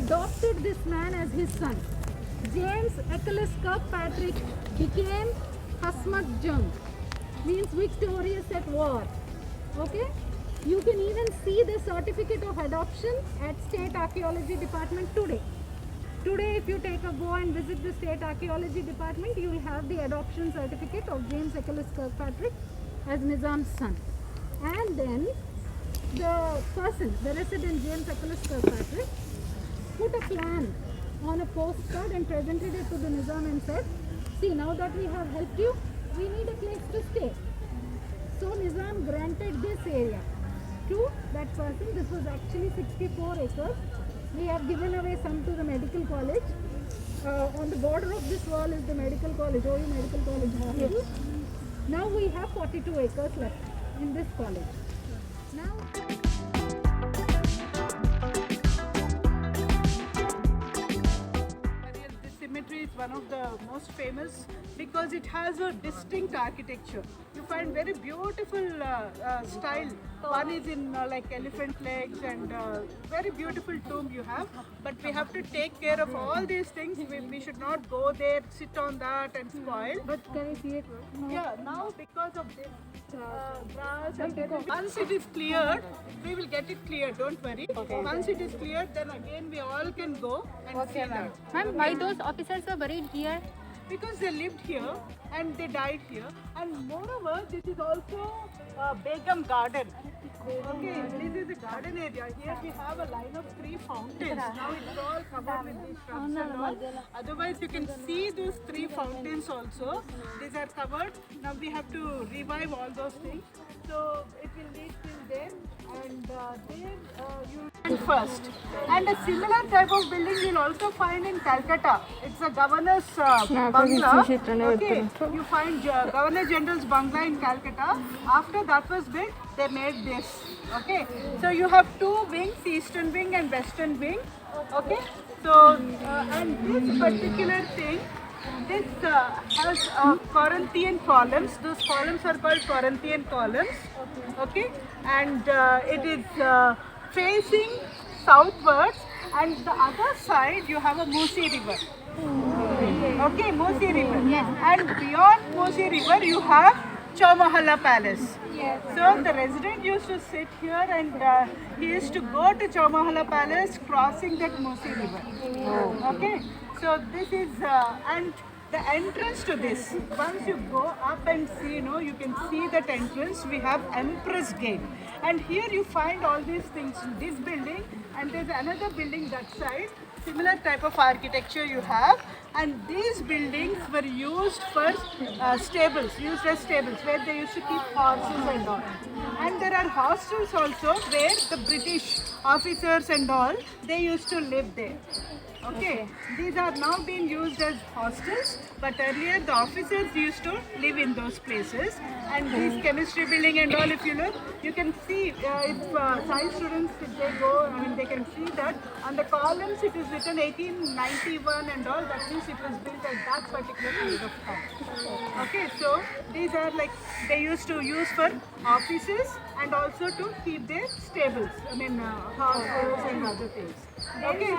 adopted this man as his son. James Achilles Kirkpatrick became Hasmukh Jung, means victorious at war. Okay? You can even see the certificate of adoption at State Archaeology Department today. Today, if you go and visit the State Archaeology Department, you will have the adoption certificate of James Achilles Kirkpatrick as Nizam's son. And then the resident James Achilles Kirkpatrick, put a plan on a postcard and presented it to the Nizam and said, see, now that we have helped you, we need a place to stay. So Nizam granted this area to that person. This was actually 64 acres. We have given away some to the medical college. On the border of this wall is the medical college, OU Medical College Hospital. Yes. Now we have 42 acres left in this college. Now. This cemetery is one of the most famous because it has a distinct architecture. You find very beautiful style. One is in like elephant legs and very beautiful tomb you have. But we have to take care of all these things. We should not go there, sit on that and spoil. But can you see it? No. Yeah, now because of this grass and once it is cleared, we will get it cleared, don't worry. Okay. Once it is cleared, then again we all can go and see that. Ma'am, why those officers were buried here? Because they lived here and they died here, and moreover this is also Begum Garden. Okay, this is a garden area. Here we have a line of 3 fountains. Now it's all covered with these shrubs and all. Otherwise you can see those 3 fountains also. These are covered. Now we have to revive all those things. So it will lead till there, and there you first. And a similar type of building you'll also find in Calcutta. It's a governor's bungalow. Okay, you find Governor General's bungalow in Calcutta. After that was built, they made this. Okay, so you have 2 wings, eastern wing and western wing. Okay, so and this particular thing, this has Corinthian columns. Those columns are called Corinthian columns. Okay, and it is facing southwards, and the other side you have a Musi River. Okay, Musi River. Yes. And beyond Musi River you have Chowmahalla Palace. Yes. So the resident used to sit here and he used to go to Chowmahalla Palace crossing that Musi River. Oh. Okay, so this is and the entrance to this, once you go up and see, you can see that entrance. We have Empress Gate, and here you find all these things. This building, and there's another building that side. Similar type of architecture you have, and these buildings were used for stables, used as stables, where they used to keep horses and all. And there are hostels also where the British officers and all, they used to live there. Okay, these are now being used as hostels, but earlier the officers used to live in those places. And this chemistry building and all, if you look, you can see if science students, if they go, they can see that on the columns it is written 1891 and all. That means it was built at that particular period of time. Okay, so these are like they used to use for offices and also to keep their stables. Horses and other things. Okay.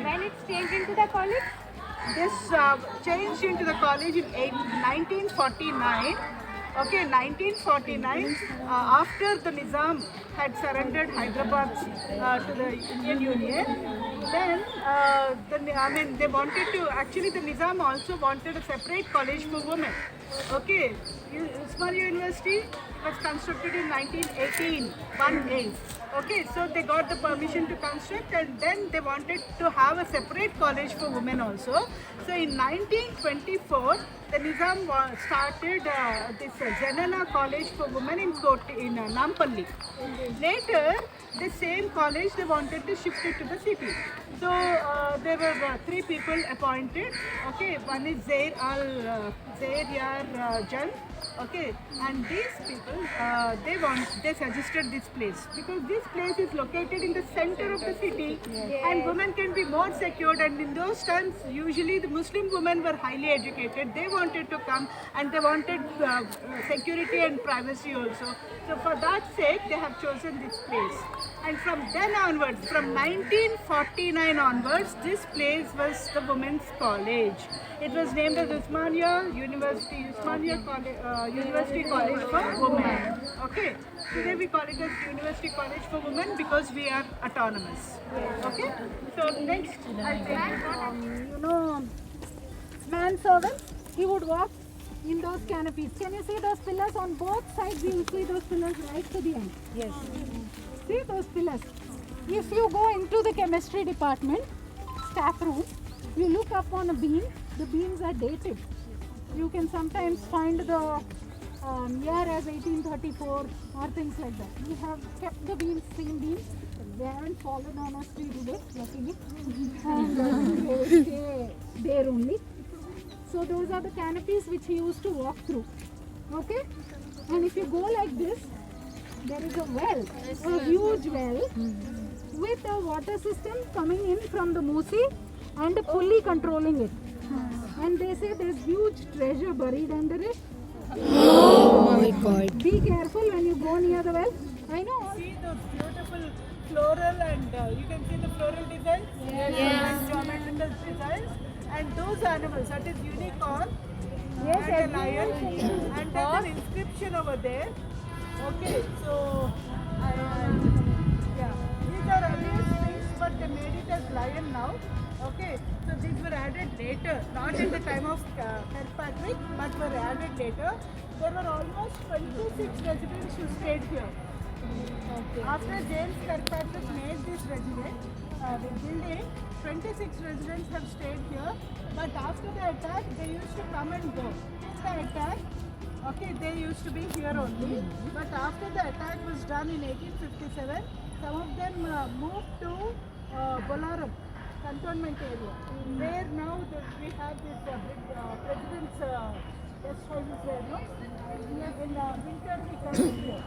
When it's changed into the college? This changed into the college in 1949. Okay, 1949, after the Nizam had surrendered Hyderabad to the Indian Union, then they wanted to, actually the Nizam also wanted a separate college for women. Okay, Usmania University was constructed in 1918, 1A. Okay, so they got the permission to construct, and then they wanted to have a separate college for women also. So in 1924, the Nizam started this Janana College for Women in Nampalli. Later, the same college they wanted to shift it to the city. So there were 3 people appointed. Okay, one is Zair Yar Jung, Okay, and these people, they suggested this place because this place is located in the center of the city, and women can be more secured. And in those times, usually the Muslim women were highly educated. They wanted to come, and they wanted security and privacy also. So for that sake, they have chosen this place. And from then onwards, from 1949 onwards, this place was the women's college. It was named as Usmania University College for Women. Okay, today we call it as University College for Women because we are autonomous. Okay, so next I'll take You know, manservant, he would walk in those canopies. Can you see those pillars on both sides? You will see those pillars right to the end. Yes. See those pillars. If you go into the chemistry department, staff room, you look up on a beam, the beams are dated. You can sometimes find the year as 1834 or things like that. We have kept the beams, same beams. They haven't fallen on us today, luckily. And they will stay there only. So those are the canopies which he used to walk through. Okay? And if you go like this, there is a well, a huge well with a water system coming in from the Musi and a pulley controlling it. And they say there's huge treasure buried under it. Oh my God. Be careful when you go near the well. I know. see those beautiful floral and you can see the floral designs and geometrical designs, and those animals, that is unicorn and a lion, and there's an inscription over there. Okay, so yeah, these are earlier springs, but they made it as lion now. Okay, so these were added later, not in the time of Kirkpatrick, but were added later. There were almost 26 residents who stayed here. After James Kirkpatrick made this residence, the building, 26 residents have stayed here. But after the attack, they used to come and go. In the attack, okay, they used to be here only. But after the attack was done in 1857, some of them moved to Bolaram cantonment area, where now we have this president's guest houses there, no? In winter we come here.